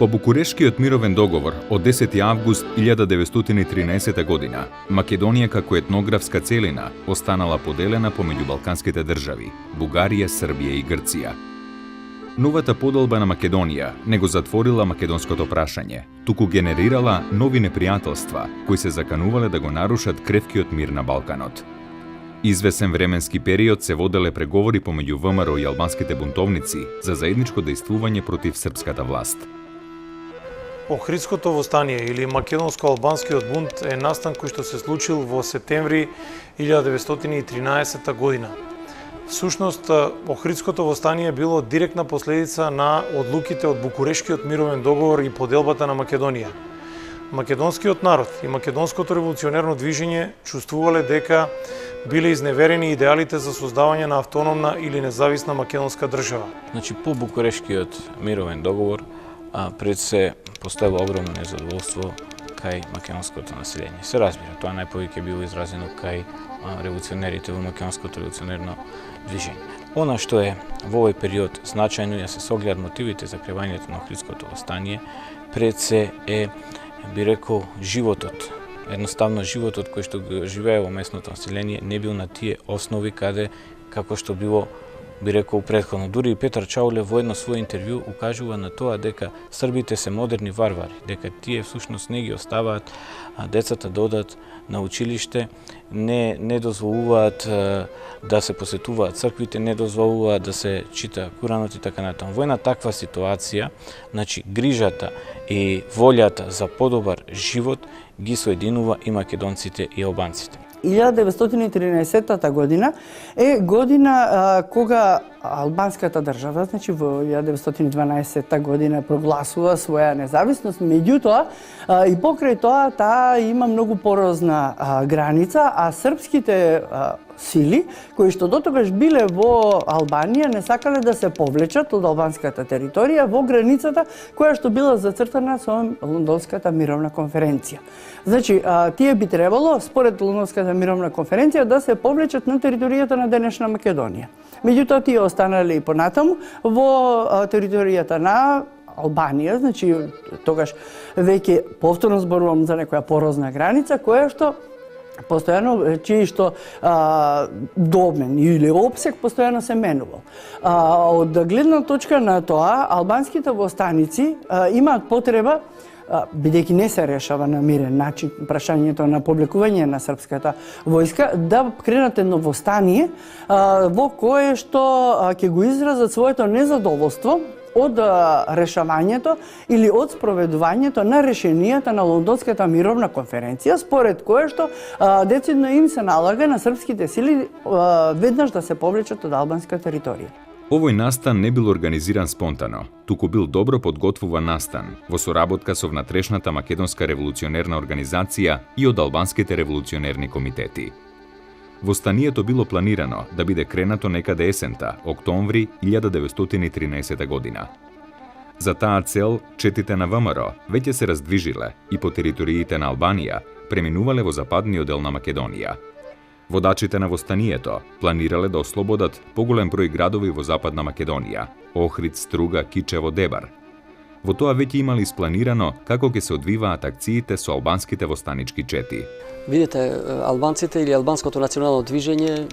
По Букурешкиот мировен договор од 10. август 1913 година, Македонија како етнографска целина останала поделена помеѓу балканските држави – Бугарија, Србија и Грција. Новата поделба на Македонија не го затворила македонското прашање, туку генерирала нови непријателства кои се заканувале да го нарушат кревкиот мир на Балканот. Извесен временски период се воделе преговори помеѓу ВМРО и албанските бунтовници за заедничко дејствување против српската власт. Охридското востание или македонско-албанскиот бунт е настан кој што се случил во септември 1913 година. Всушност, Охридското востание било директна последица на одлуките од Букурешкиот мировен договор и поделбата на Македонија. Македонскиот народ и македонското револуционерно движење чувствувале дека биле изневерени идеалите за создавање на автономна или независна македонска држава. Значи, по Букурешкиот мировен договор пред се постоело огромно незадоволство кај македонското население. Се разбира, тоа најповеќе било изразено кај револуционерите во македонското револуционерно движење. Она што е во овој период значајно е да се согледат мотивите за кревањето на Охридското востание, пред се е, би рекол, животот. Едноставно животот кој што живее во местното население не бил на тие основи каде како што било, би рекол, претходно. Дури и Петар Чауле во едно своје интервју укажува на тоа дека србите се модерни варвари, дека тие всушност не ги оставаат децата да одат на училиште, не дозволуваат да се посетуваат црквите, не дозволуваат да се чита Куранот и така натаму. Во една таква ситуација, значи грижата и волјата за подобар живот ги соединува и македонците и албанците. 1913 година е година кога албанската држава, значи во 1912 година прогласува своја независност, меѓутоа и покрај тоа таа има многу порозна граница, а српските сили кои што дотогаш биле во Албанија не сакале да се повлечат од албанската територија во границата која што била зацртана со Лондонската мировна конференција. Значи, тие би требало, според Лондонската мировна конференција, да се повлечат на територијата на денешна Македонија. Меѓутоа, тие останале и понатаму во територијата на Албанија, значи тогаш веќе повторно зборувам за некоја порозна граница која што постојано, чии што домен или опсек постојано се менувал. Од гледна точка на тоа, албанските востаници имаат потреба, бидејќи не се решава на мирен начин прашањето на повлекување на српската војска, да кренат едно востание во кое што ќе го изразат своето незадоволство од решавањето или од спроведувањето на решенијата на Лондонската мировна конференција, според кое што децидно им се налага на српските сили веднаш да се повлечат од албанска територија. Овој настан не бил организиран спонтано, туку бил добро подготвуван настан во соработка со внатрешната македонска револуционерна организација и од албанските револуционерни комитети. Востанието било планирано да биде кренато некаде есента, октомври 1913 година. За таа цел, четите на ВМРО веќе се раздвижиле и по териториите на Албанија преминувале во западниот дел на Македонија. Водачите на востанието планирале да ослободат поголем број градови во Западна Македонија – Охрид, Струга, Кичево, Дебар. Во тоа веќе имали испланирано како ќе се одвиваат акциите со албанските востанички чети. Видите, албанците или албанското национално движење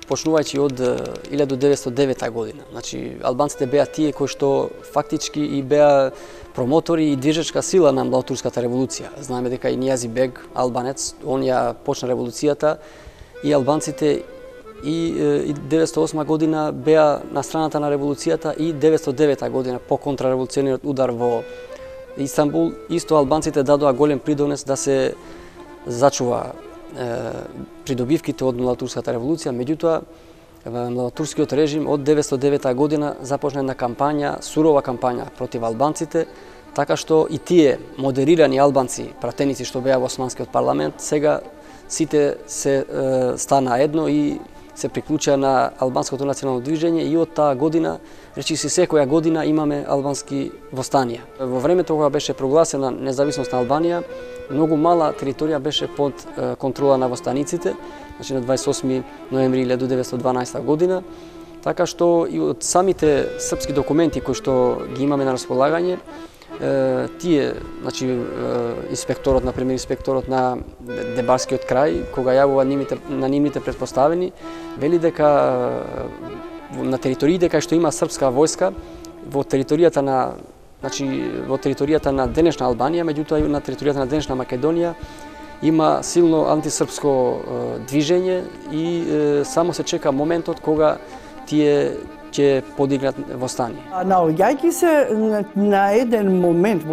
почнувајќи од 1909 година. Значи, албанците беа тие кои што фактички и беа промотори и движечка сила на младотурската револуција. Знаеме дека и Нијази бег, албанец, он ја почна револуцијата и албанците и 1908 година беа на страната на револуцијата и 1909 година по контрареволуционерниот удар во Истанбул, исто албанците дадоа голем придонес да се зачува придобивките од младотурската револуција, меѓутоа младотурскиот режим од 1909 година започна една кампања, сурова кампања против албанците, така што и тие модерирани албанци, пратеници што беа во османскиот парламент, сега сите се стана едно и се приклучија на албанското национално движење и од таа година, речиси секоја година имаме албански востанија. Во времето кога беше прогласена независност на Албанија, многу мала територија беше под контрола на востаниците, значи на 28 ноември 1912 година, така што и од самите српски документи кои што ги имаме на располагање, тие, значи инспекторот, например, инспекторот на Дебарскиот крај, кога јавува на нивните претпоставени, вели дека на териториите кај што има српска војска, во територијата на денешна Албанија, меѓутоа и на територијата на денешна Македонија, има силно антисрпско движење и само се чека моментот кога тие ќе подигнат восстание. Наоѓајќи се на еден момент,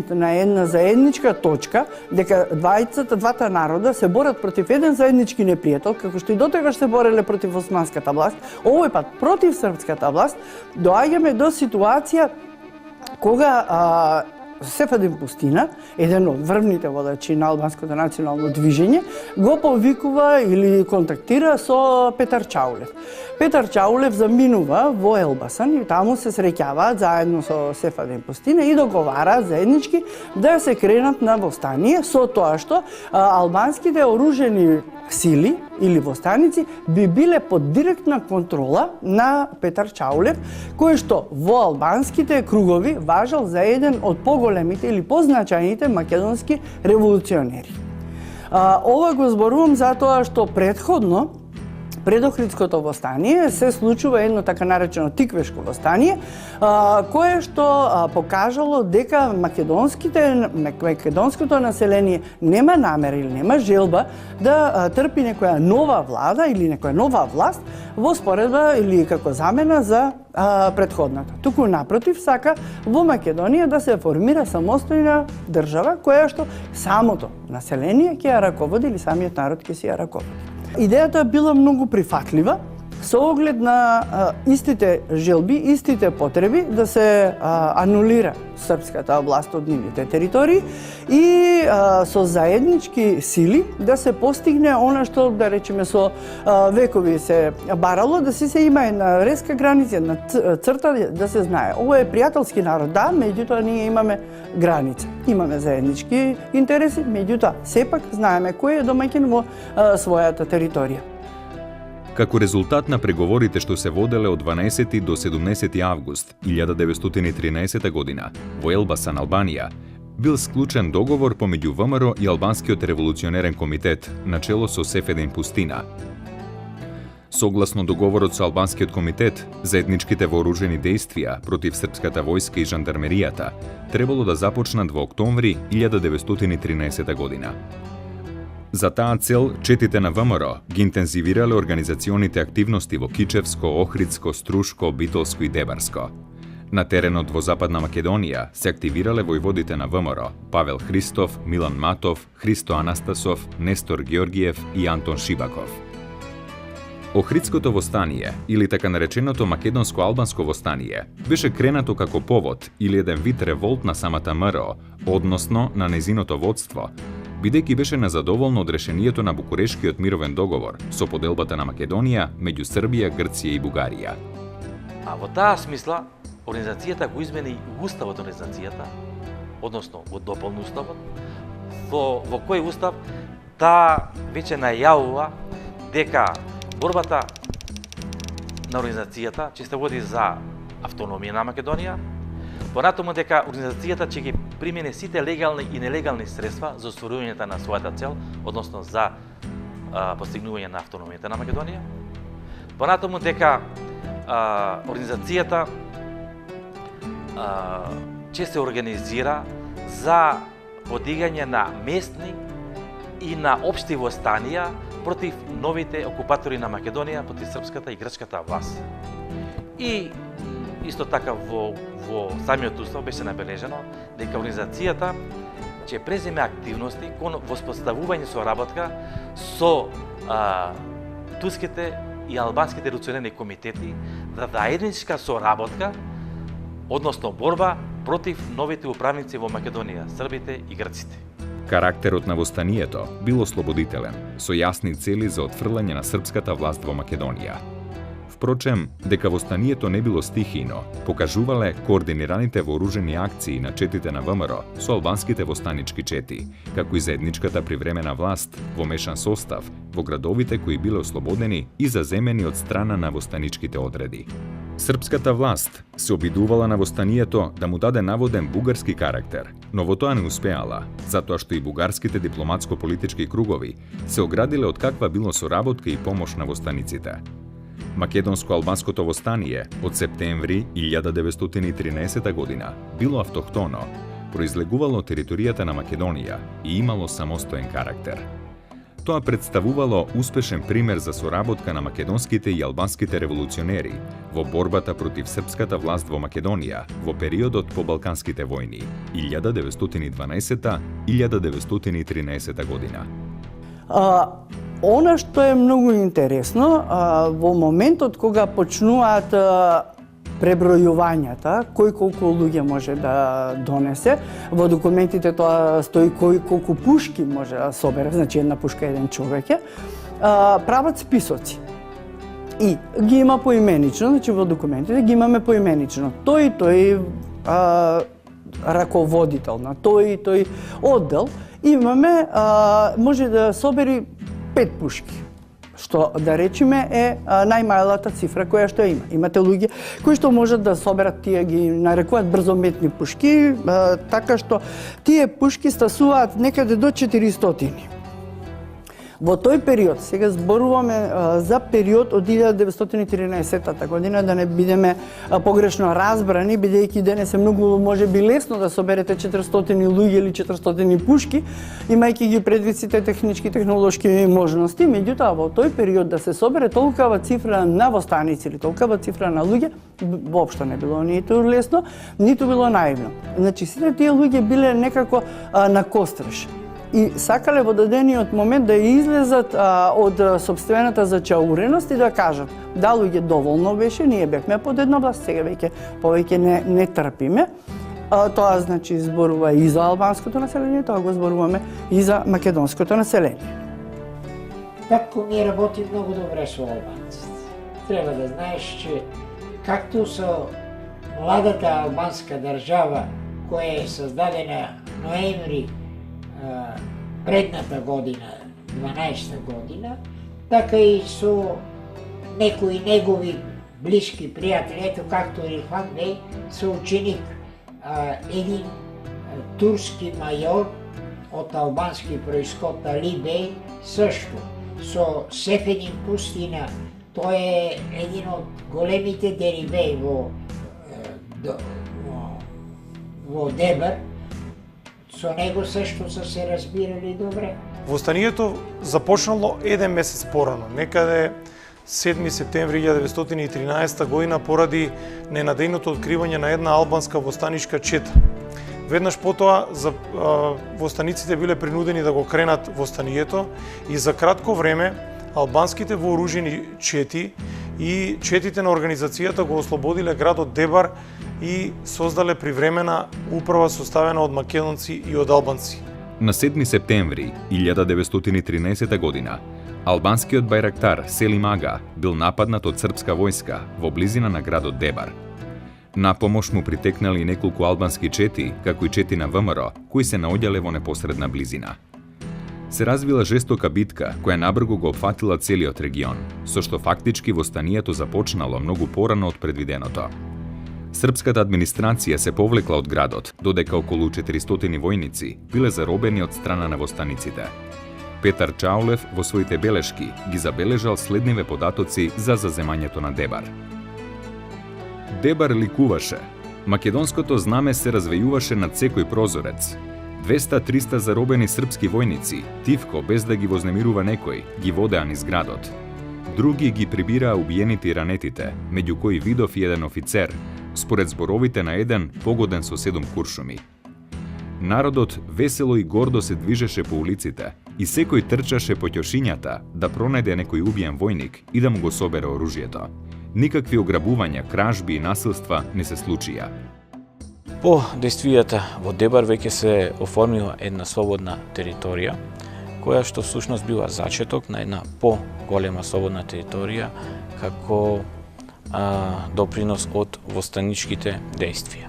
на една заедничка точка, дека двата народа се борат против еден заеднички непријател, како што и дотегаш се бореле против османската власт, овој пат против српската власт, доаѓаме до ситуација кога Сефедин Пустина, еден од врвните водачи на албанското национално движење, го повикува или контактира со Петар Чаулев. Петар Чаулев заминува во Елбасан и таму се среќаваат заедно со Сефедин Пустина и договараат заеднички да се кренат на восстание, со тоа што албанските оружени сили или востаници би биле под директна контрола на Петар Чаулев, кој што во албанските кругови важел за еден од поголемите или позначајните македонски револуционери. Ова го зборувам затоа што предходно, пред Охридското восстание, се случува едно така наречено тиквешко восстание, кое што покажало дека македонското население нема намера или нема желба да трпи некоја нова влада или некоја нова власт во споредба или како замена за предходната. Туку напротив, сака во Македонија да се формира самостојна држава која што самото население ќе ја раководи или самиот народ ќе си ја раководи. Идејата била многу прифатлива, со оглед на истите желби, истите потреби да се анулира српската власт од нивните територии и со заеднички сили да се постигне она што, да речеме, со векови се барало, да се има една резка граница, една црта, да се знае. Ово е пријателски народ, да, меѓутоа ние имаме граница. Имаме заеднички интереси, меѓутоа сепак знаеме кој е домаќин во својата територија. Како резултат на преговорите што се воделе од 12 до 17 август 1913 година во Елбасан, Албанија, бил склучен договор помеѓу ВМРО и Албанскиот револуционерен комитет на чело со Сефедин Пустина. Согласно договорот со Албанскиот комитет, заедничките вооружени дејствија против српската војска и жандармеријата требало да започнат во октомври 1913 година. За таа цел, четите на ВМРО ги интензивирале организационите активности во Кичевско, Охридско, Струшко, Битолско и Дебарско. На теренот во Западна Македонија се активирале војводите на ВМРО Павел Христов, Милан Матов, Христо Анастасов, Нестор Георгиев и Антон Шибаков. Охридското востание, или така нареченото македонско-албанско востание, беше кренато како повод или еден вид револт на самата ВМРО, односно на незиното водство, бидејќи беше незадоволно од решението на Букурешкиот мировен договор со поделбата на Македонија меѓу Србија, Грција и Бугарија. А во таа смисла, организацијата го измени уставот на организацијата, односно го дополни уставот, во кој устав таа веќе најавува дека борбата на организацијата ќе се води за автономија на Македонија, понатаму дека организацијата ќе ги примени сите легални и нелегални средства за остварувањето на својата цел, односно за постигнување на автономијата на Македонија. Понатаму дека организацијата ќе се организира за подигање на местни и на општи востанија против новите окупатори на Македонија, против српската и грчката власт. И исто така во самиот устав беше набележено дека организацијата ќе преземе активности кон воспоставување соработка со турските и албанските револуционерни комитети за заедничка соработка, односно борба против новите управници во Македонија, србите и грците. Карактерот на востанието бил ослободителен, со јасни цели за отфрлање на српската власт во Македонија. Впрочем, дека востанието не било стихијно, покажувале координираните вооружени акции на четите на ВМРО со албанските востанички чети, како и заедничката привремена власт во мешан состав во градовите кои биле ослободени и заземени од страна на востаничките одреди. Српската власт се обидувала на востанието да му даде наводен бугарски карактер, но во тоа не успеала, затоа што и бугарските дипломатско-политички кругови се оградиле од каква било соработка и помош на востаниците. Македонско-албанското востание од септември 1913 година било автохтоно, произлегувало територијата на Македонија и имало самостоен карактер. Тоа представувало успешен пример за соработка на македонските и албанските револуционери во борбата против српската власт во Македонија во периодот по Балканските војни 1912-1913 година. Она што е многу интересно, во моментот кога почнуваат пребројувањата, кој колку луѓе може да донесе, во документите тоа стои кој колку пушки може да собере, значи една пушка еден човек е, прават списоци. И ги има поименично, значи во документите ги имаме поименично. Тој раководител на тој оддел, имаме, може да собери 5 пушки, што да речеме е најмалата цифра која што има. Имате луѓе кои што можат да соберат, тие ги нарекуваат брзометни пушки, така што тие пушки стасуваат некаде до 400. Во тој период, сега зборуваме за период од 1913 година, да не бидеме погрешно разбрани, бидејќи денес е многу можеби лесно да соберете 400 луѓе или 400 пушки, имајќи ги предвид сите технички, технолошки можности. Меѓутоа, во тој период да се собере толкава цифра на востаници или толкава цифра на луѓе, воопшто не било ниту лесно, ниту било наивно. Значи, сите тие луѓе биле некако на костреш. И сакале во дадениот момент да излезат од сопствената зачауреност и да кажат: да, луѓе, доволно беше, ние бевме под една власт, сега повеќе не трпиме. Тоа значи зборува и за албанското население, тоа го зборуваме и за македонското население. Татко ми работи многу добре со албанците. Треба да знаеш, че както со младата албанска држава, која е создадена ноември предната година, 12-та година, така и со некои негови блиски пријатели, ето както Ирфан Бей, соученик, един турски мајор од албански происход, Али Бей, сашто, со Сефедин Пустина, тој е един од големите дерибеи во Дебар, со него сашто са се разбирали добре. Востанието започнало еден месец порано, некаде 7 септември 1913 година, поради ненадејното откривање на една албанска востаничка чета. Веднаш потоа востаниците биле принудени да го кренат востанието и за кратко време албанските вооружени чети и четите на организацијата го ослободиле градот Дебар и создале привремена управа составена од македонци и од албанци. На 7 септември 1913 година, албанскиот бајрактар Селим Ага бил нападнат од српска војска во близина на градот Дебар. На помош му притекнали неколку албански чети, како и чети на ВМРО, кои се наоѓале во непосредна близина. Се развила жестока битка која набрзо го опфатила целиот регион, со што фактички востанието започнало многу порано од предвиденото. Српската администрација се повлекла од градот, додека околу 400 војници биле заробени од страна на востаниците. Петар Чаулев во своите белешки ги забележал следниве податоци за заземањето на Дебар. Дебар ликуваше. Македонското знаме се развејуваше над секој прозорец. 200-300 заробени српски војници, тивко без да ги вознемирува некој, ги водеа низ градот. Други ги прибираа убиените и ранетите, меѓу кои видов и еден офицер, според зборовите на еден погоден со 7 куршуми. Народот весело и гордо се движеше по улиците и секој трчаше по ќошињата да пронајде некој убиен војник и да му го собере оружјето. Никакви ограбувања, кражби и насилства не се случија. По действијата во Дебар веќе се оформила една слободна територија, која што всушност била зачеток на една по-голема слободна територија како допринос од востаничките действија.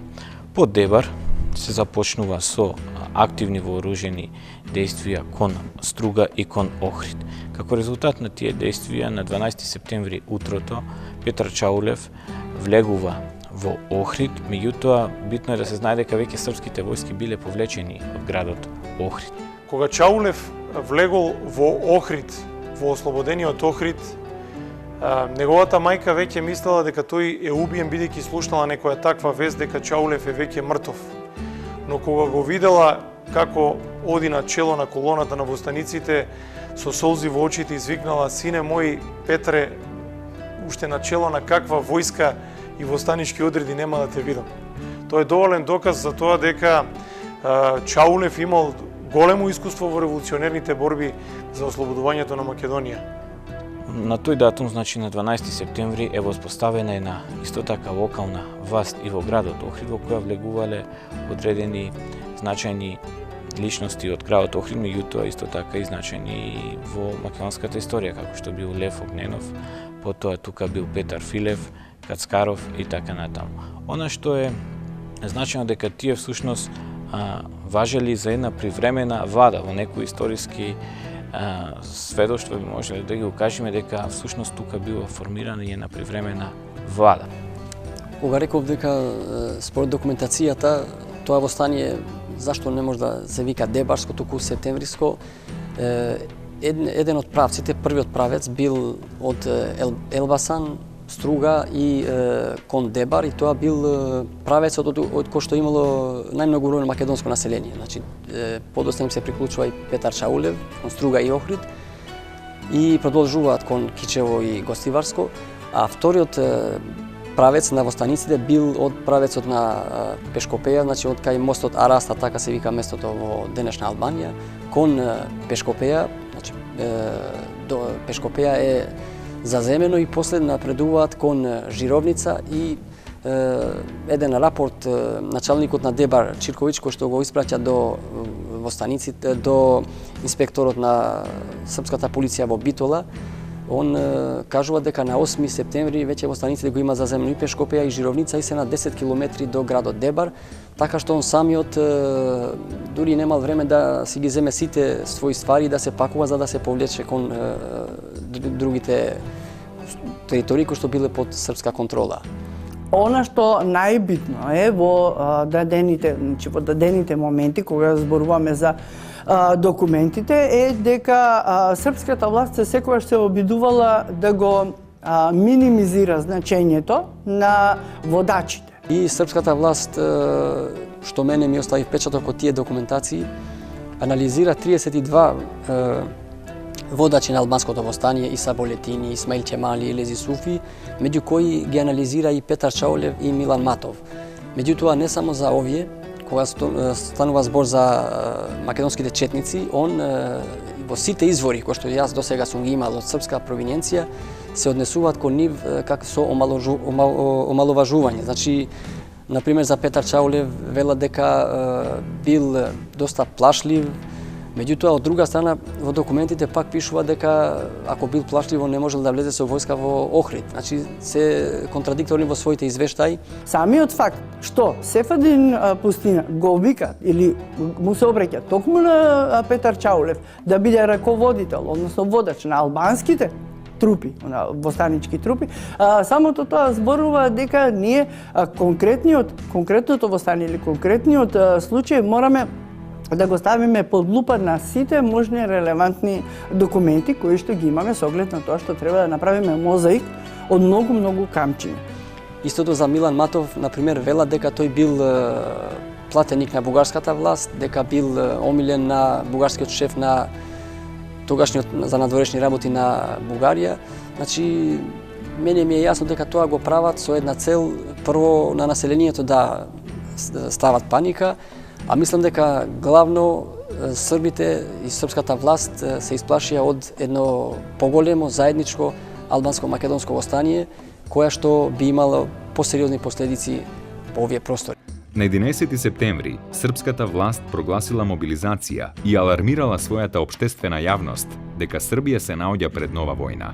По Дебар се започнува со активни вооружени действија кон Струга и кон Охрид. Како резултат на тие действија, на 12 септември утрото, Петар Чаулев влегува во Охрид, меѓутоа битно е да се знае дека веќе српските војски биле повлечени од градот Охрид. Кога Чаулев влегол во Охрид, во ослободениот Охрид, неговата мајка веќе мислела дека тој е убиен бидејќи слушнала некоја таква вест дека Чаулев е веќе мртов. Но кога го видела како оди на чело на колоната на востаниците, со солзи во очите извикнала: "Сине мој Петре, уште на чело на каква војска и востанички одреди нема да те видам." Тоа е доволен доказ за тоа дека Чаулев имал големо искуство во револуционерните борби за ослободувањето на Македонија. На тој датум, значи на 12 септември, е воспоставена една исто така локална власт и во градот Охрид, во која влегувале одредени значајни личности од градот Охрид, меѓутоа исто така и значајни во македонската историја, како што бил Лев Огненов, потоа тука бил Петар Филев, Кацкаров и така натаму. Она што е значено дека тие всушност важели за една привремена влада во некои историски сведоштва, би можеле да ги укажеме дека всушност тука била формирана и една привремена влада. Кога реков дека според документацијата тоа востание зашто не може да се вика дебарско, туку септемвриско, еден од правците, првиот правец бил од Елбасан, Струга и кон Дебар, и тоа бил правецот од кој што имало најмногу број македонско население. Значи, подоцна им се приклучува и Петар Чаулев, кон Струга и Охрид, и продолжуваат кон Кичево и Гостиварско, а вториот правец на востаниците бил од правецот на Пешкопеја, значи од кај мостот Араста, така се вика местото во денешна Албанија, кон Пешкопеја, значи до Пешкопеја е заземено и после напредуваат кон Жировница и еден рапорт началникот на Дебар Чирковиќ кој што го испраќа до востаниците, до инспекторот на српската полиција во Битола, он кажува дека на 8 септември веќе востаниците го има заземено и Пешкопеја и Жировница и се на 10 километри до градот Дебар, така што он самиот дури немал време да си ги земе сите своји ствари и да се пакува за да се повлече кон другите територии кои што биле под српска контрола. Она што најбитно е во дадените моменти кога зборуваме за документите е дека српската власт секогаш се обидувала да го минимизира значењето на водачите. И српската власт, што мене ми остави впечаток од тие документации, анализира 32 водачи на албанското востание, Иса Болетини, Исмаил Чемали, Елези Суфи, меѓу кои ги анализира и Петар Чаулев и Милан Матов. Меѓутоа, не само за овие, кога станува збор за македонските четници, он во сите извори кои што јас досега сум ги имал од српска провиненција, се однесуваат кон нив како со омаловажување. Значи, например, за Петар Чаулев велат дека бил доста плашлив, меѓутоа, од друга страна, во документите пак пишува дека ако бил плашливо не можел да влезе со војска во Охрид. Значи, се контрадикторни во своите извештаи. Самиот факт што Сефадин Пустина го вика или му се обраќа токму на Петар Чаулев да биде раководител, односно водач на албанските трупи, на востанички трупи, самото тоа зборува дека ние конкретното востание или конкретниот случај мораме да го ставиме под лупа на сите можни релевантни документи кои што ги имаме со оглед на тоа што треба да направиме мозаик од многу камчиња. Истото за Милан Матов, например, вела дека тој бил платеник на бугарската власт, дека бил омилен на бугарскиот шеф на тогашниот за надворешни работи на Бугарија. Значи, мене ми е јасно дека тоа го прават со една цел, прво на населението да стават паника, а мислам дека главно србите и српската власт се исплашија од едно поголемо заедничко албанско-македонско востание, која што би имало посериозни последици по овие простори. На 11 септември, српската власт прогласила мобилизација и алармирала својата општествена јавност дека Србија се наоѓа пред нова војна.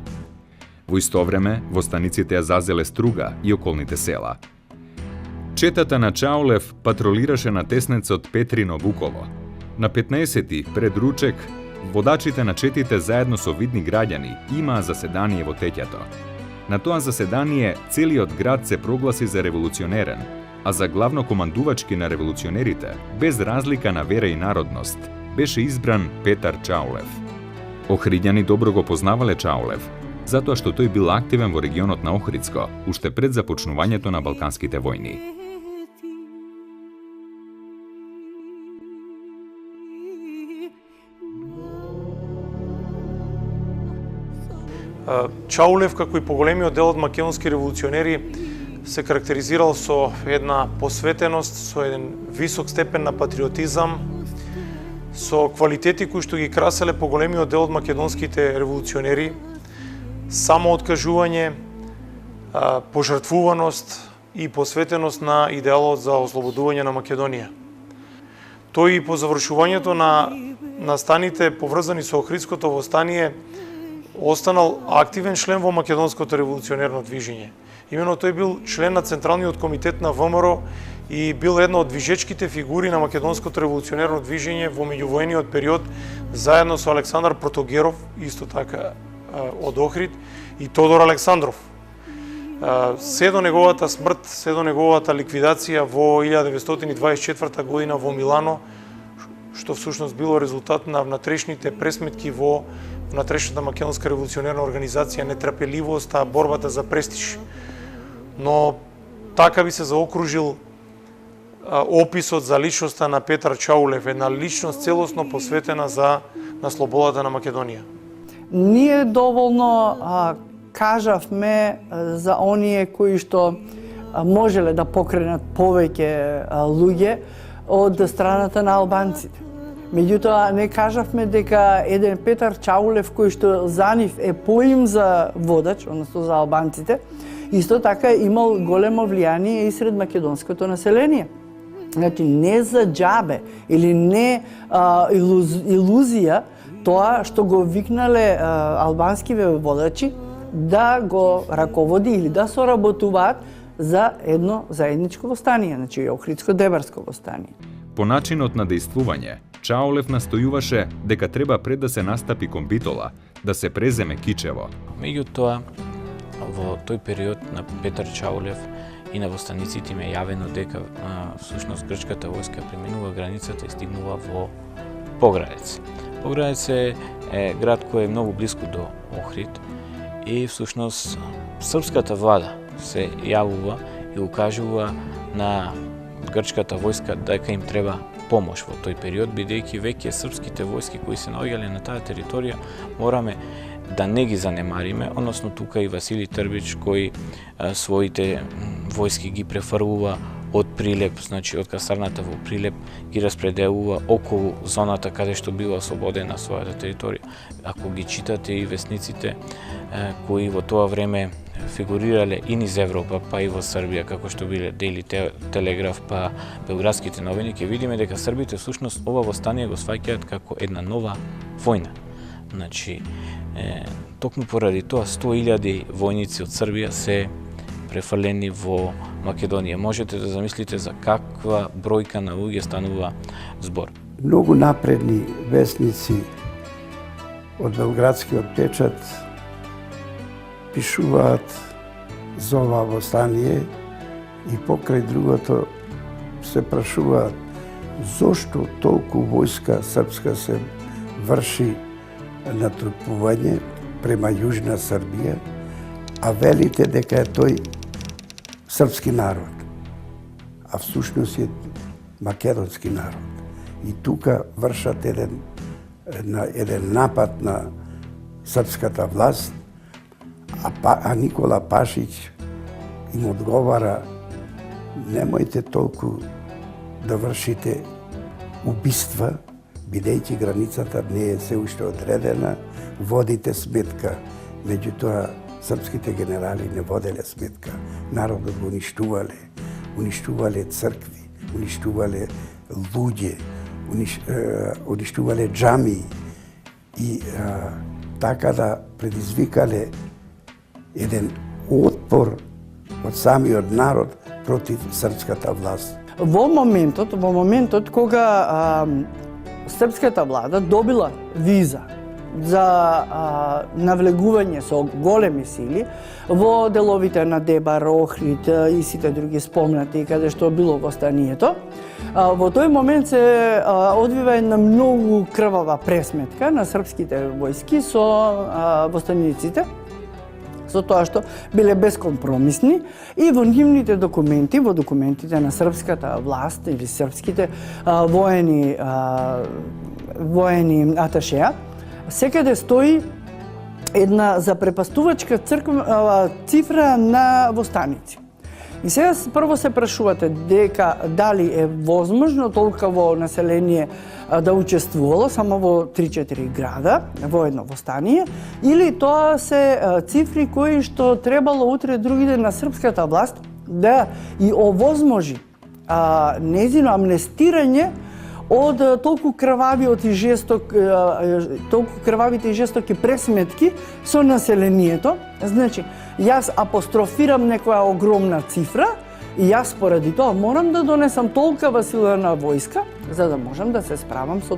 Во исто време, востаниците ја зазеле Струга и околните села. Четата на Чаулев патролираше на теснецот Петрино Вуково. На 15-ти, пред ручек, водачите на четите заедно со видни граѓани имаа заседание во Теќето. На тоа заседание целиот град се прогласи за револуционерен, а за главнокомандувачки на револуционерите, без разлика на вера и народност, беше избран Петар Чаулев. Охриѓани добро го познавале Чаулев, затоа што тој бил активен во регионот на Охридско, уште пред започнувањето на Балканските војни. Чаулев, како и поголемиот дел од македонски револуционери, се карактеризирал со една посветеност, со еден висок степен на патриотизам, со квалитети кои што ги краселе поголемиот дел од македонските револуционери, самооткажување, пожртвуваност и посветеност на идеалот за ослободување на Македонија. Тој и по завршувањето на настаните поврзани со Охридското востание останал активен член во македонското револуционерно движење. Имено тој бил член на Централниот комитет на ВМРО и бил една од движечките фигури на македонското револуционерно движење во меѓувојниот период, заедно со Александар Протогеров, исто така од Охрид, и Тодор Александров. Се до неговата смрт, се до неговата ликвидација во 1924 година во Милано, што всушност било резултат на внатрешните пресметки во внатрешната македонска револуционерна организација, нетрпеливоста, борбата за престиж. Но така би се заокружил описот за личноста на Петар Чаулев, една личност целосно посветена на слободата на Македонија. Ние доволно кажавме за оние кои што можеле да покренат повеќе луѓе од страната на албанците. Меѓутоа, не кажавме дека еден Петар Чаулев, кој што за нив е поим за водач, односно за албанците, исто така имал големо влијание и сред македонското население. Значи, не за џабе или не илузија тоа што го викнале албанскиве водачи да го раководи или да соработуваат за едно заедничко востание, значи Охридско-Дебарско востание. По начинот на дејствување, Чаулев настојуваше дека треба пред да се настапи кон Битола, да се преземе Кичево. Меѓутоа, во тој период на Петар Чаулев и на востаниците им е јавено дека всушност грчката војска преминува границата и стигнува во Поградец. Поградец е град кој е многу близко до Охрид и всушност српската влада се јавува и укажува на грчката војска дека им треба помош во тој период, бидејќи веќе српските војски кои се наоѓале на таа територија мораме да не ги занемариме, односно тука и Васили Трбич кој своите војски ги префрлува од Прилеп, значи од касарната во Прилеп, ги распределува околу зоната каде што била ослободена својата територија. Ако ги читате и весниците кои во тоа време фигурирале и низ Европа, па и во Србија, како што биле Daily Telegraph, па Белградските новини, ќе видиме дека србите всушност ова востание го сваќаат како една нова војна. Значи, токму поради тоа 100.000 војници од Србија се префрлени во Македонија. Можете да замислите за каква бројка на луѓе станува збор. Многу напредни весници од Белградскиот печат пишуваат за ова востание и покрај другото се прашуваат зошто толку војска српска се врши натрупување према Јужна Србија, а велите дека е тој српски народ, а всушност е македонски народ. И тука вршат еден напад на српската власт, а Никола Пашич им одговара: немојте толку да вршите убиства, бидејќи границата не е се уште одредена, водите сметка. Меѓутоа, српските генерали не воделе сметка. Народот го уништувале цркви, уништувале луѓе, уништувале џамии и така да предизвикале еден отпор од самиот народ против српската власт. Во моментот кога српската влада добила виза за навлегување со големи сили во деловите на Дебар, Охрид и сите други спомнати каде што било востанието. Во тој момент се одвива една многу крвава пресметка на српските војски со востаниците, со тоа што биле бескомпромисни и во нивните документи, во документите на српската власт или српските воени аташеа, секаде стои една запрепастувачка цифра на востаници. И сега прво се прашувате дека дали е возможно толково население да учествувало само во 3-4 града во едно востание, или тоа се цифри кои што требало утре другиде на српската власт да и овозможи незино амнестирање од толку крвавите и жестоки пресметки со населението. Значи, јас апострофирам некоја огромна цифра и јас поради тоа морам да донесам толкова силна војска за да можам да се справам со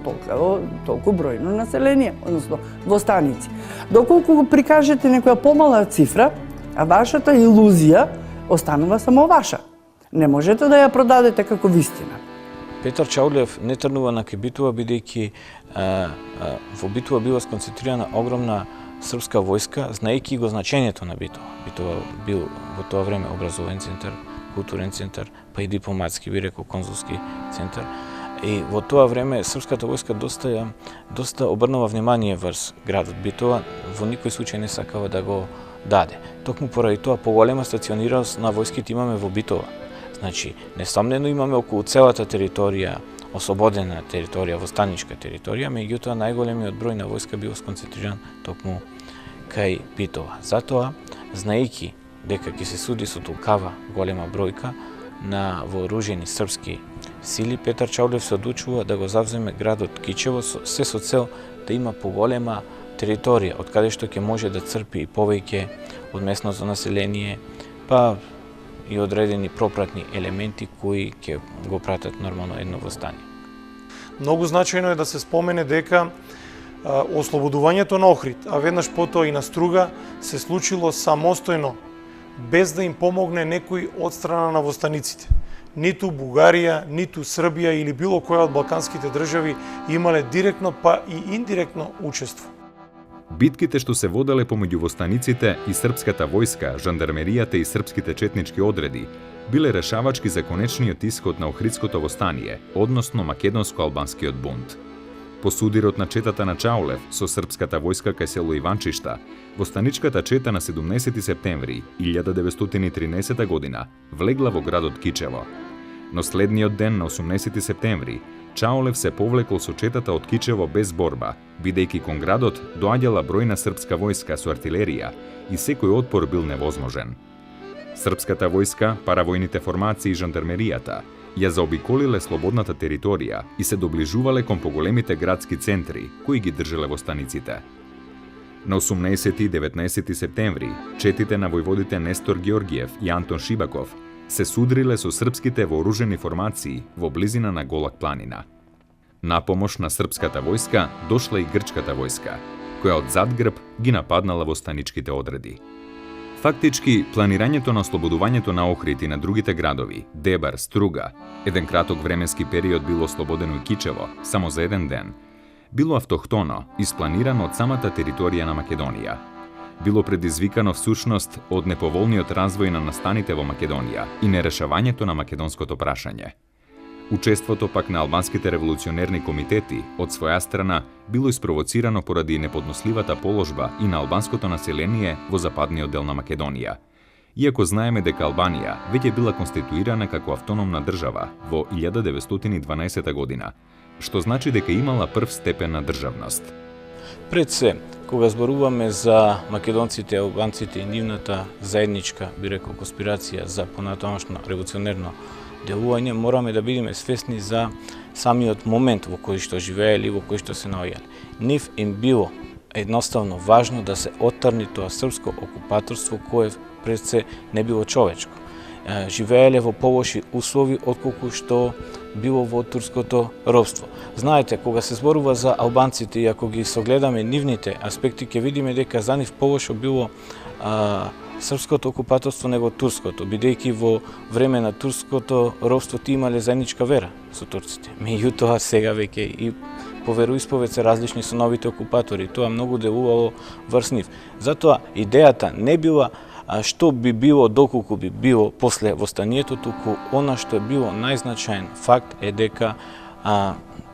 толку бројно население, односно востаници. Доколку го прикажете некоја помала цифра, а вашата илузија останува само ваша. Не можете да ја продадете како вистина. Петар Чаулев не тргнува на Битова, бидејќи во Битова била сконцентрирана огромна српска војска, знаејќи го значењето на Битова. Битова бил во тоа време образовен центар, културен центар, па и дипломатски, би рекол конзулски центар. И во тоа време српската војска доста обрнува внимание врз градот Битова, во никој случај не сакава да го даде. Токму поради тоа поголема стационираност на војските имаме во Битова. Значи, несомнено имаме околу целата територија, ослободена територија, востаничка територија, меѓутоа најголемиот број на војска бил сконцентриран токму кај Битова. Затоа, знаејќи дека ќе се суди со толкава голема бројка на вооружени српски сили, Петар Чаулев се одлучува да го завземе градот Кичево се со цел да има поголема територија од каде што ќе може да црпи и повеќе од местното население, па и одредени пропратни елементи кои ќе го пратат нормално едно востание. Многу значајно е да се спомене дека ослободувањето на Охрид, а веднаш потоа и на Струга, се случило самостојно, без да им помогне некој од страна на востаниците. Ниту Бугарија, ниту Србија или било која од балканските држави имале директно па и индиректно учество. Битките што се воделе помеѓу востаниците и српската војска, жандармеријата и српските четнички одреди, биле решавачки за конечниот исход на Охридското востание, односно македонско-албанскиот бунт. По судирот на четата на Чаулев со српската војска кај село Иванчишта, востаничката чета на 17 септември 1913 година влегла во градот Кичево. Но следниот ден на 18 септември Чаулев се повлекол со четата од Кичево без борба, бидејќи кон градот доаѓала бројна српска војска со артилерија и секој отпор бил невозможен. Српската војска, паравојните формации и жандармеријата ја заобиколиле слободната територија и се доближувале кон поголемите градски центри кои ги држеле востаниците. На 18 и 19 септември четите на војводите Нестор Георгиев и Антон Шибаков се судриле со српските вооружени формации во близина на Голак планина. На помош на српската војска дошла и грчката војска, која од задгрб ги нападнала востаничките одреди. Фактички, планирањето на ослободувањето на Охрид и на другите градови, Дебар, Струга, еден краток временски период било ослободено и Кичево, само за еден ден, било автохтоно, испланирано од самата територија на Македонија. Било предизвикано всушност од неповолниот развој на настаните во Македонија и нерешавањето на македонското прашање. Учеството пак на албанските револуционерни комитети од своја страна било испровоцирано поради неподносливата положба и на албанското население во западниот дел на Македонија. Иако знаеме дека Албанија веќе била конституирана како автономна држава во 1912 година, што значи дека имала прв степен на државност. Пред се, кога зборуваме за македонците и албанците и нивната заедничка, би рекол, конспирација за понатамошно револуционерно делување, мораме да бидеме свесни за самиот момент во кој што живееле и во кој што се наоѓале. Нив им било едноставно важно да се оттрни тоа српско окупаторство кое пред се не било човечко. живееле во полоши услови отколку што било во турското робство. Знаете, кога се зборува за албанците и ако ги согледаме нивните аспекти, ќе видиме дека за нив полошо било српското окупаторство него турското, бидејќи во време на турското робство ти имале заедничка вера со турците. Меѓутоа сега веќе и по вероисповед се различни со новите окупатори. Тоа многу делувало врз нив. Затоа идејата не била што би било доколку би било после востанието, туку она што е било најзначаен факт е дека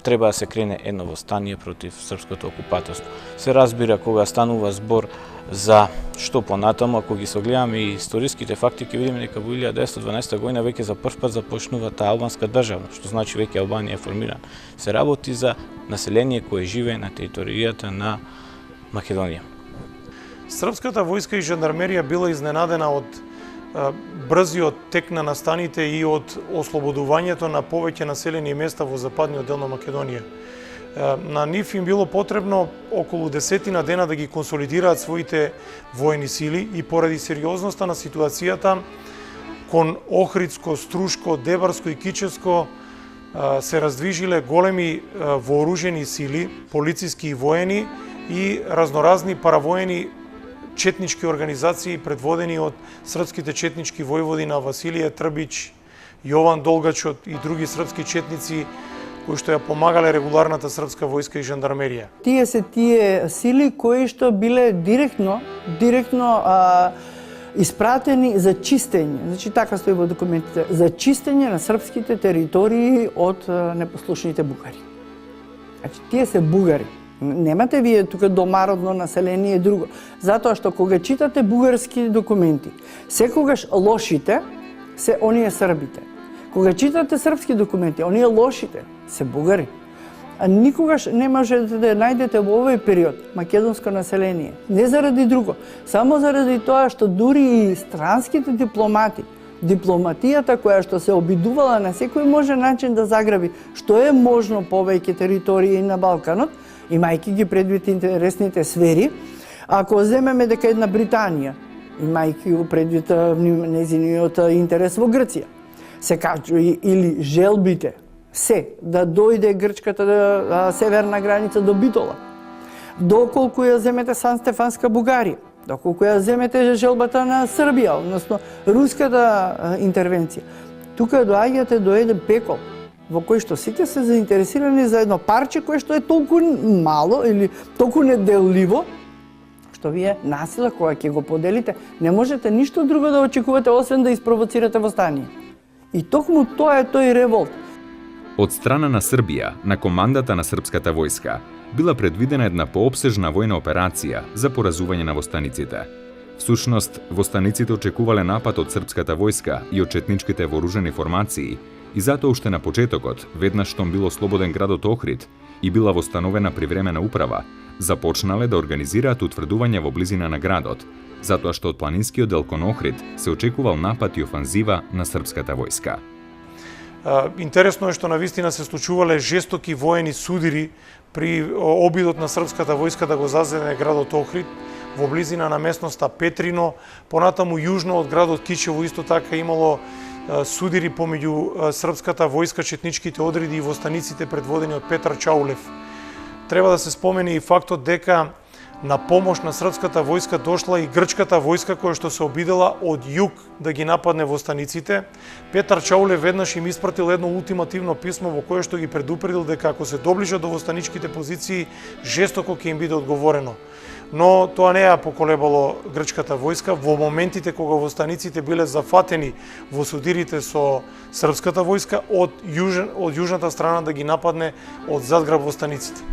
треба да се крене едно востание против српското окупаторство. Се разбира кога станува збор за што понатаму, ако ги согледаме и историските факти, ќе видиме дека во 1912 година веќе за прв пат започнува таа албанска државност, што значи веќе Албанија е формирана. Се работи за население кое живее на територијата на Македонија. Српската војска и жандармерија била изненадена од брзиот тек на настаните и од ослободувањето на повеќе населени места во западниот дел на Македонија. На нив им било потребно околу 10 дена да ги консолидираат своите воени сили и поради сериозноста на ситуацијата кон Охридско, Струшко, Дебарско и Кичевско се раздвижиле големи вооружени сили, полициски и воени и разноразни паравоени четнички организации предводени од српските четнички војводи на Василije Трбич, Јован Долгачот и други српски четници кои што ја помагале регуларната српска војска и жандармерија. Тие се тие сили кои што биле директно испратени за чистење, значи така стои во документите, за чистење на српските територии од непослушните бугари. Значи тие се бугари. Немате вие тука домародно население и друго. Затоа што кога читате бугарски документи, секогаш лошите се оние србите. Кога читате српски документи, оние лошите се бугари. А никогаш не можете да најдете во овој период македонско население. Не заради друго, само заради тоа што дури и странските дипломати, дипломатијата која што се обидувала на секој може начин да заграби што е можно повеќе територии на Балканот, имајќи ги предвид интересните сфери, ако земеме дека една Британија, имајќи го предвид незиниот интерес во Грција, се кажува или желбите се да дојде грчката северна граница до Битола, доколку ја земете Сан Стефанска Бугарија, доколку ја земете желбата на Србија, односно руската интервенција. Тука доаѓате до еден пекол во кој што сите се заинтересирани за едно парче кое што е толку мало или толку неделливо, што вие насила кога ќе го поделите, не можете ништо друго да очекувате освен да испровоцирате востание. И токму тоа е тој револт. Од страна на Србија, на командата на српската војска, била предвидена една поопсежна војна операција за поразување на востаниците. Всушност, востаниците очекувале напад од српската војска и од четничките вооружени формации, и затоа уште на почетокот, веднаш штом било слободен градот Охрид и била востановена привремена управа, започнале да организираат утврдување во близина на градот, затоа што од планинскиот дел кон Охрид се очекувал напад и офанзива на српската војска. Интересно е што навистина се случувале жестоки воени судири при обидот на српската војска да го заземе градот Охрид во близина на местноста Петрино, понатаму јужно од градот Кичево исто така имало судири помеѓу српската војска, четничките одреди и востаниците предводени од Петар Чаулев. Треба да се спомени и фактот дека на помош на српската војска дошла и грчката војска која што се обидела од југ да ги нападне востаниците. Петар Чаулев веднаш им испратил едно ултимативно писмо во кое што ги предупредил дека ако се доближат до востаничките позиции, жестоко ќе им биде одговорено. Но тоа не ја поколебало грчката војска во моментите кога востаниците биле зафатени во судирите со српската војска од јужната страна да ги нападне од задграб востаниците.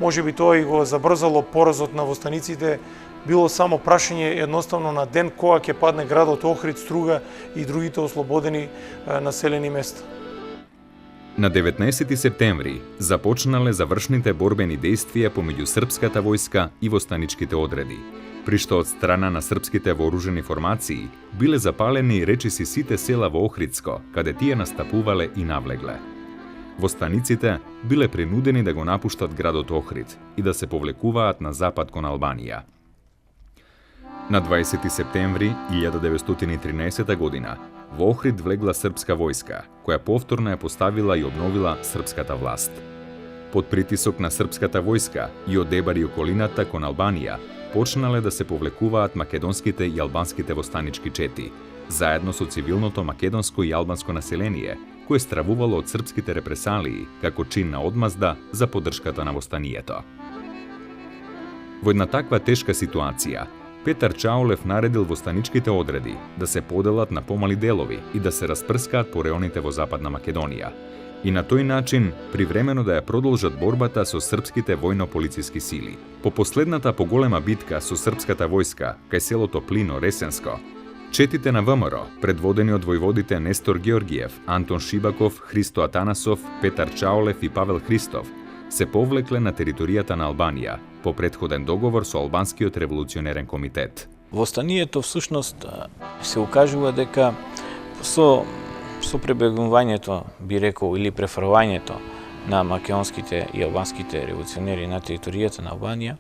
Може би тоа и го забрзало поразот на востаниците, било само прашање едноставно на ден кога ќе падне градот Охрид, Струга и другите ослободени населени места. На 19 септември започнале завршните борбени действија помеѓу српската војска и востаничките одреди, при што од страна на српските вооружени формации биле запалени речиси сите села во Охридско, каде тие настапувале и навлегле. Востаниците биле принудени да го напуштат градот Охрид и да се повлекуваат на запад кон Албанија. На 20 септември 1913 година во Охрид влегла српска војска, која повторно ја поставила и обновила српската власт. Под притисок на српската војска и од Дебар и околината кон Албанија, почнале да се повлекуваат македонските и албанските востанички чети, заедно со цивилното македонско и албанско население, кое стравувало од српските репресалии како чин на одмазда за поддршката на востанието. Во една таква тешка ситуација, Петар Чаулев наредил востаничките одреди да се поделат на помали делови и да се распрскаат по реоните во Западна Македонија, и на тој начин привремено да ја продолжат борбата со српските војно-полициски сили. По последната поголема битка со српската војска кај селото Плино, Ресенско, четите на ВМРО, предводени од војводите Нестор Георгиев, Антон Шибаков, Христо Атанасов, Петар Чаулев и Павел Христов, се повлекле на територијата на Албанија по претходен договор со Албанскиот револуционерен комитет. Востанието всушност се укажува дека со пребегнувањето, би рекол, или префрлањето на македонските и албанските револуционери на територијата на Албанија,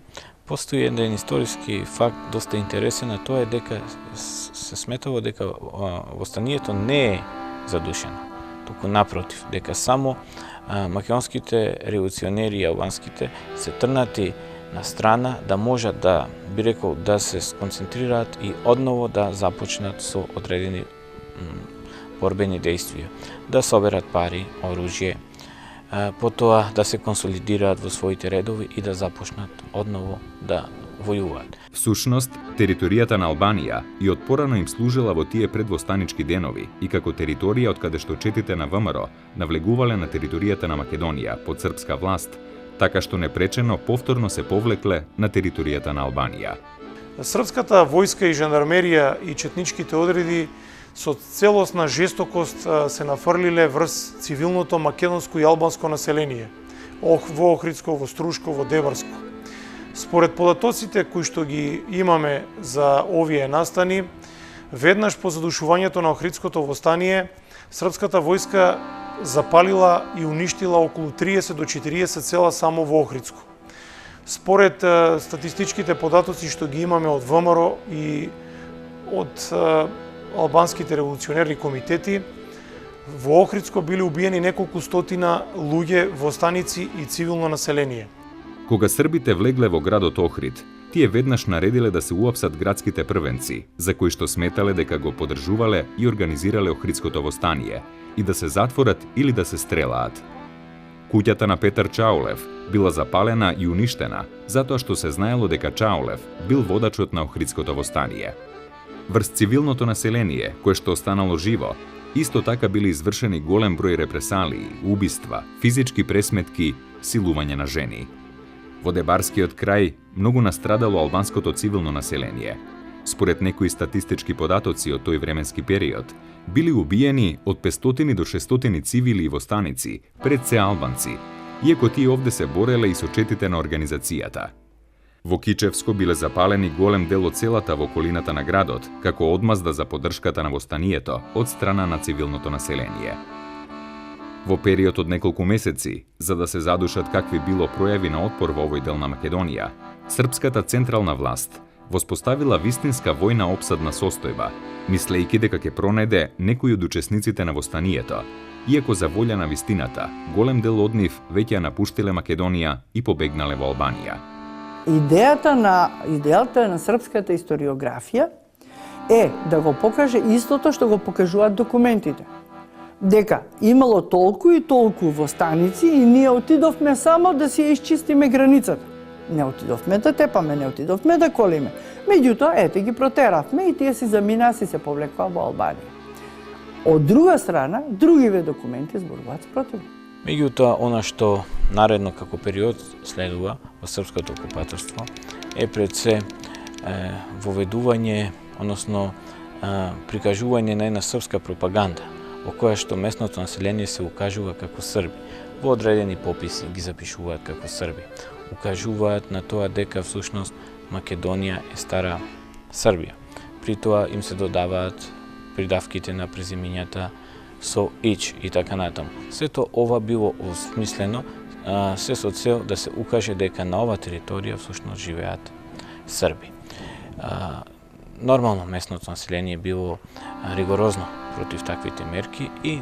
постои еден историски факт доста интересен, а тоа е дека се сметало дека востанието не е задушено, туку напротив, дека само македонските револуционери и албанските се трнати на страна да можат да, би рекол, да се сконцентрираат и одново да започнат со одредени борбени дејствија, да соберат пари, оружје, потоа да се консолидираат во своите редови и да започнат одново да војуваат. Всушност, територијата на Албанија и од порано им служила во тие предвостанички денови и како територија од каде што четите на ВМРО навлегувале на територијата на Македонија под српска власт, така што непречено повторно се повлекле на територијата на Албанија. Српската војска и жандармерија и четничките одреди со целосна жестокост се нафрлиле врз цивилното македонско и албанско население во Охридско, во Струшко, во Дебарско. Според податоците кои што ги имаме за овие настани, веднаш по задушувањето на Охридското востание, српската војска запалила и уништила околу 30 до 40 села само во Охридско. Според статистичките податоци што ги имаме од ВМРО и од албанските револуционерни комитети, во Охридско били убиени неколку стотина луѓе, востаници и цивилно население. Кога србите влегле во градот Охрид, тие веднаш наредиле да се уапсат градските првенци, за кои што сметале дека го поддржувале и организирале Охридското востание, и да се затворат или да се стрелаат. Куќата на Петар Чаулев била запалена и уништена, затоа што се знаело дека Чаулев бил водачот на Охридското востание. Врз цивилното население, кое што останало живо, исто така били извршени голем број репресалии, убиства, физички пресметки, силување на жени. Во Дебарскиот крај многу настрадало албанското цивилно население. Според некои статистички податоци од тој временски период, били убиени од 500 до 600 цивили и востаници, пред се албанци, иако тие овде се бореле и со четите на организацијата. Во Кичевско биле запалени голем дел од селата во околината на градот, како одмазда за поддршката на востанието од страна на цивилното население. Во период од неколку месеци, за да се задушат какви било пројави на отпор во овој дел на Македонија, српската централна власт воспоставила вистинска војна опсадна состојба, мислејќи дека ќе пронајде некои од учесниците на востанието, иако за волја на вистината, голем дел од нив веќе ја напуштиле Македонија и побегнале во Албанија. Идејата на српската историографија е да го покаже истото што го покажуваат документите. Дека имало толку и толку востаници и ние отидовме само да си исчистиме границата. Не отидовме да тепаме, не отидовме да колиме. Меѓутоа, ете ги протеравме и тие си заминаа, си се повлекоа во Албанија. Од друга страна, другиве документи зборуваат спротивно. Меѓутоа, она што наредно како период следува во српското окупаторство е пред се воведување, односно прикажување на една српска пропаганда, во која што местното население се укажува како срби. Во одредени пописи ги запишуваат како срби. Укажуваат на тоа дека всушност Македонија е стара Србија. При тоа им се додаваат придавките на презимињата со ич и така натаму. Сето ова било осмислено се со цел да се укаже дека на оваа територија всушност живеат срби. нормално местното население било ригорозно против таквите мерки и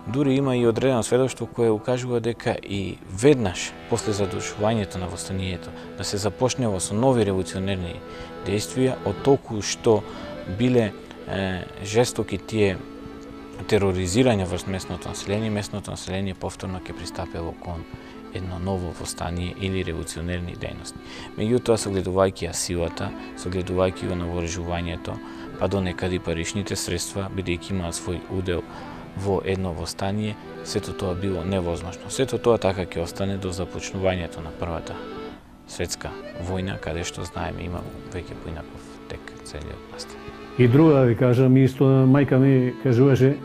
дури има и одредено сведоштво кое укажува дека и веднаш после задушувањето на востанието да се започнело со нови револуционерни действија, од толку што биле жестоки тие тероризирање врз местното население повторно ќе пристапело кон едно ново востание или револуционерни дејности. Меѓутоа, согледувајќи ја силата, согледувајќи го навооружувањето, па до некаде паричните средства, бидејќи имаат свој удел во едно востание, сето тоа било невозможно. Сето тоа така ќе остане до започнувањето на Првата светска војна, каде што знаеме има веќе поинаков тек целиот настан. И друго да ви кажам, исто мајка ми кажуваше,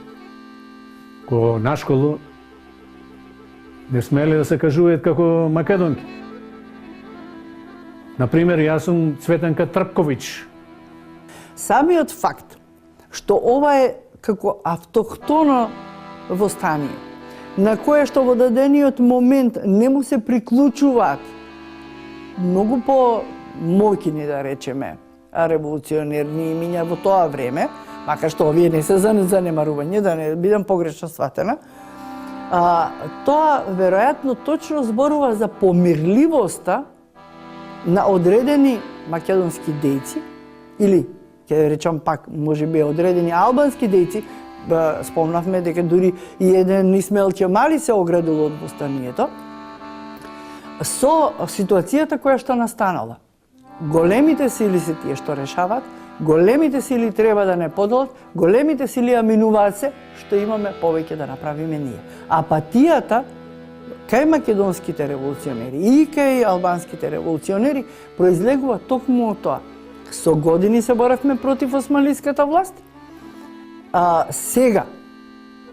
кога на школу не смели да се кажуваат како македонки. Например, јас сум Цветанка Трпковиќ. Самиот факт што ова е како автохтоно востание, на кое што во дадениот момент не му се приклучуваат многу по-моќни, да речеме, револуционерни имиња во тоа време, макар што овие не се занемарување, да не бидам погрешно сватена, тоа веројатно точно зборува за помирливоста на одредени македонски дејци или ќе речам пак, може би одредени албански дејци, спомнавме дека дури и еден Исмаил Кемали се оградил од востанието, со ситуацијата која што настанала. Големите сили се тие што решаваат, големите сили треба да не поделат, големите сили ја минуваат се, што имаме повеќе да направиме ние. Апатијата кај македонските револуционери и кај албанските револуционери произлегува токму од тоа. Со години се боравме против османлиската власт. Сега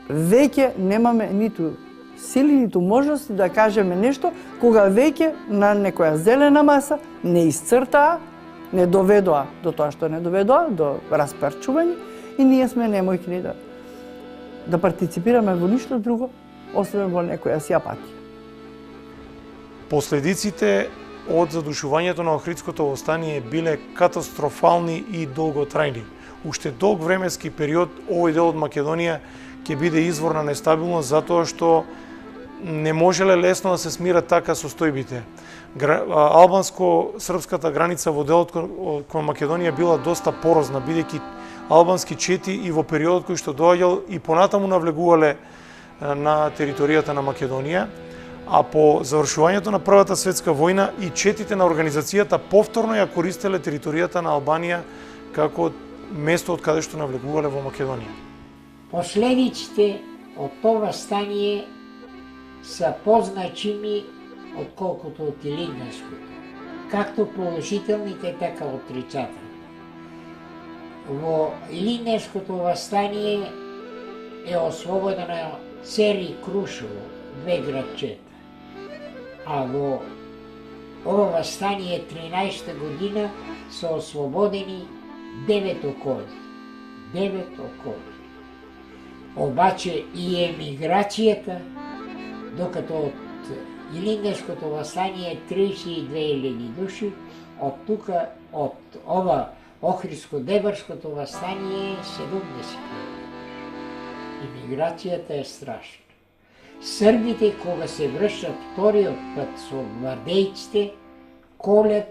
веќе немаме ниту сили, ниту можности да кажеме нешто, кога веќе на некоја зелена маса не исцртаа, не доведоа до тоа што не доведоа, до расперчување, и ние сме немојкни да партиципираме во ништо друго, освен во некоја си апатија. Последиците од задушувањето на Охридското востание биле катастрофални и долготрајни. Уште долг временски период овој дел од Македонија ќе биде извор на нестабилност затоа што не можеле лесно да се смират така состојбите. Албанско-српската граница во делот кон Македонија била доста порозна, бидејќи албански чети и во периодот кој што доаѓал и понатаму навлегувале на територијата на Македонија, а по завршувањето на Првата светска војна и четите на организацијата повторно ја користеле територијата на Албанија како место од каде што навлегувале во Македонија. Последиците од тоа стание са позначими отколкото од Илинденското, както положителните, така отрицателни. Во Илинденското востание е ослободено Цер и Крушево, две градчета. А во ова востание 13 година се ослободени 9 околи. 9 околи. Обаче и емиграцијата, докато од Илинденското востание 32.000 души, од тука, од ова Охридско-Дебарското востание 70.000. Имиграцијата е страшна. Србите, кога се вршат вториот пат со гвардејците, колет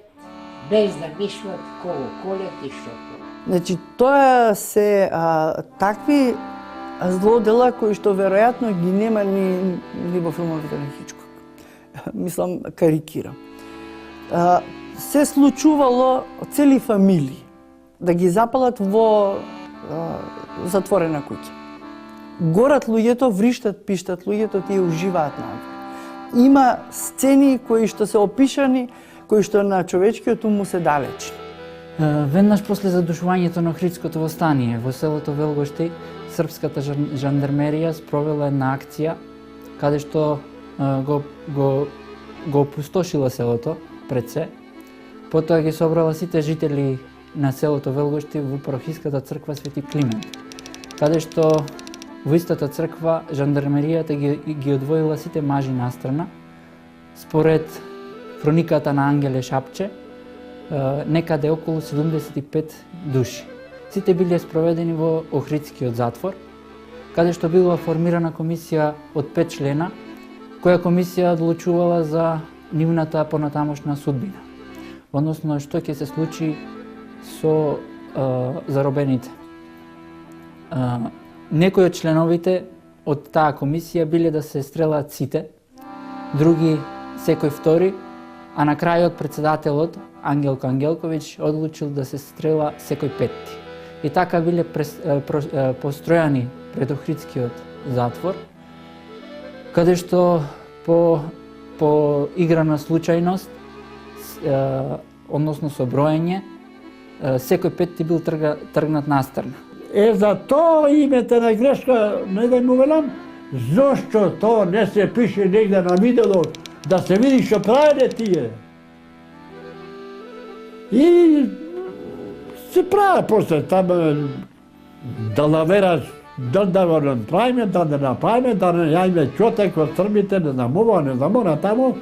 без да мислат кого колет и што колет. Значи, тоа се такви злодела кои што веројатно ги нема ни во филмовите на Хичкок. Мислам, карикирам. Се случувало цели фамилии да ги запалат во затворена куќа. Горат луѓето, вриштат, пиштат луѓето, тие уживаат надвор. Има сцени кои што се опишани, кои што на човечкиот ум му се далечни. Веднаш после задушувањето на Охридското востание во селото Велгоштеј, српската жандармерија спровела една акција каде што го опустошила селото пред се. Потоа ги собрала сите жители на селото Велгоштеј во парохиската црква Свети Климент, каде што во истата црква жандармеријата ги одвоила сите мажи настрана, според хрониката на Ангеле Шапче, некаде околу 75 души. Сите биле спроведени во Охридскиот затвор, каде што била формирана комисија од 5 члена, која комисија одлучувала за нивната понатамошна судбина. Односно, што ќе се случи со заробените. Некои од членовите од таа комисија биле да се стрелат сите, други секој втори, а на крајот председателот Ангелко Ангелковиќ одлучил да се стрела секој петти. И така биле постројани пред Охридскиот затвор, каде што по игра на случајност, односно со броење, секој петти бил тргнат настрана. За тоа имете на грешка, не да му велам, зошто тоа не се пише негде на видело, да се види што правеле тие. И се прави после там да навераш, да го направиме, да не направиме, да не јајме чотек од Србите, не знам ова, не знам она тамо.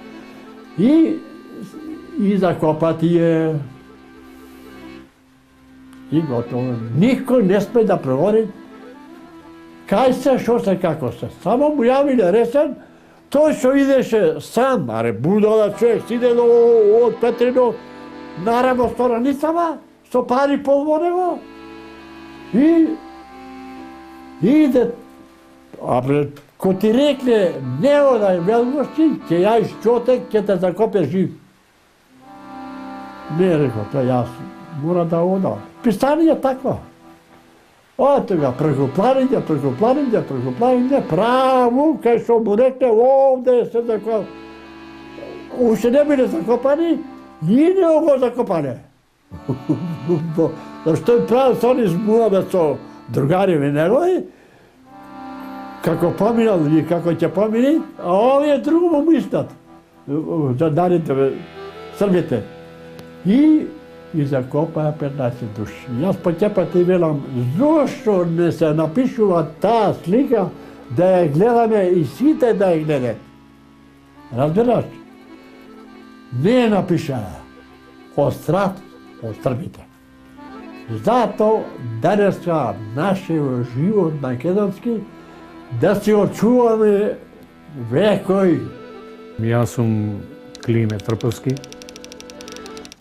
И закопа тие. И готово. Никој не сме да превори кај се, шо се, како се. Само му јавиле ресен, тој што идеше сам, аре будала човек, сидело од Петрино, наравно стораницама, со пари во него. И иде, ко ти рекле, не одај велгошти, ќе јаиш чотек, ќе те закопе жив. Не рекол, тоа јас мора да одам. Писание такво. Од тога преку планиње, право, кај што му рекле, овде се закопа. Уште не биле закопани, и не го закопане. Зашто им прави со они збуваме со другариви негови, како поминал и како ќе помини, а овие друго му мислат. Жандарите, Србите. И закопаа 15 души. Јас по ќе ти велам, зошто не се напишува таа слика да ја гледаме и сите да ја гледат. Разбираш? Не е напишана. Од страх од Србите. Зато денеска нашиот живот македонски да се очуваме векој. Јас сум Климе Трповски,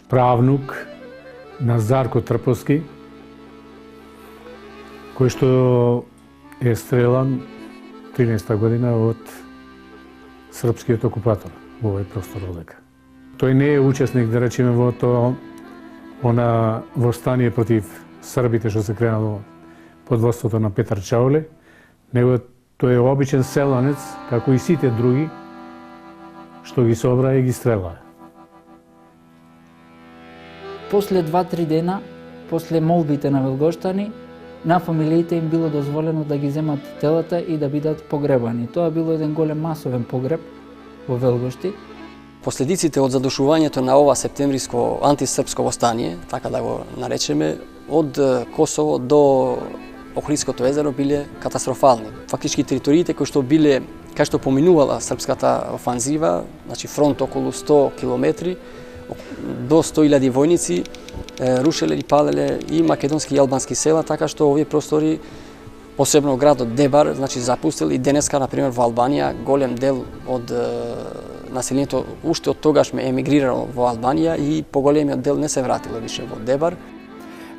правнук на Зарко Трповски, кој што е стрелан 13 година од српскиот окупатор во овој простор овдека. Тој не е учесник, да речеме, во тоа восстание против србите што се кренало под водството на Петар Чауле, него тој е обичен селанец, како и сите други, што ги собра и ги стрела. После 2-3 дена, после молбите на велгоштани, на фамилиите им било дозволено да ги земат телата и да бидат погребани. Тоа било еден голем масовен погреб во Велгошти. Последиците од задушувањето на ова септемвриско антисрпско востание, така да го наречеме, од Косово до Охридското езеро биле катастрофални. Фактички териториите кои што биле, кај што поминувала српската офанзива, значи фронт околу 100 километри, до 100.000 војници, рушеле и палеле и македонски и албански села, така што овие простори, посебно градот Дебар, значи запустил и денеска, например, во Албанија, голем дел од населението уште од тогаш ме емигрирало во Албанија и поголемиот дел не се вратило више во Дебар.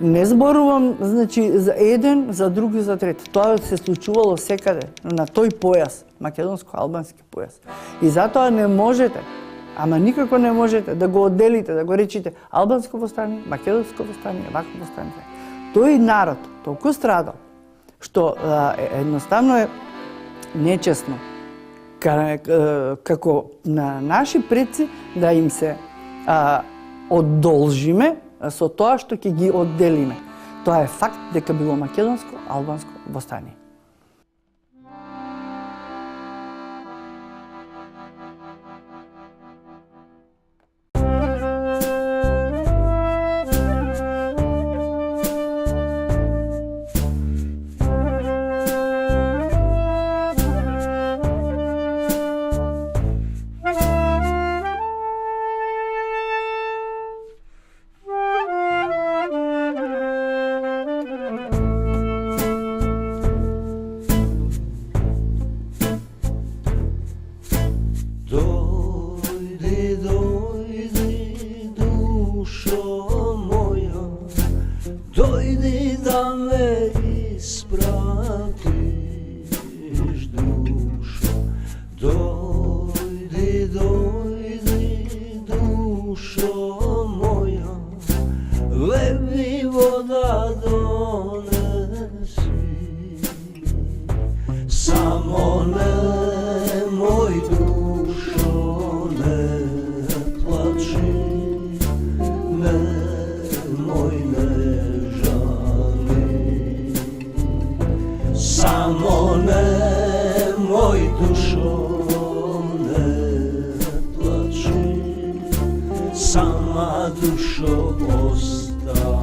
Не зборувам, значи, за еден, за друг и за трети. Тоа се случувало секаде, на тој појас, македонско-албански појас. И затоа не можете, ама никако не можете да го одделите, да го речите албанско востание, македонско востание, вакво востание. Тој народ толку страдал, што едноставно е нечесно како на наши предци да им се одолжиме со тоа што ќе ги одделиме. Тоа е факт дека било македонско-албанско востание. dušo moja, dojdi da me ispratiš, dušo, dojdi, dojdi, dušo moja, lebi voda donesi, samo nemoj dušo, ne plači, nemoj ne žali, samo nemoj dušo, ne plači, sama dušo ostani.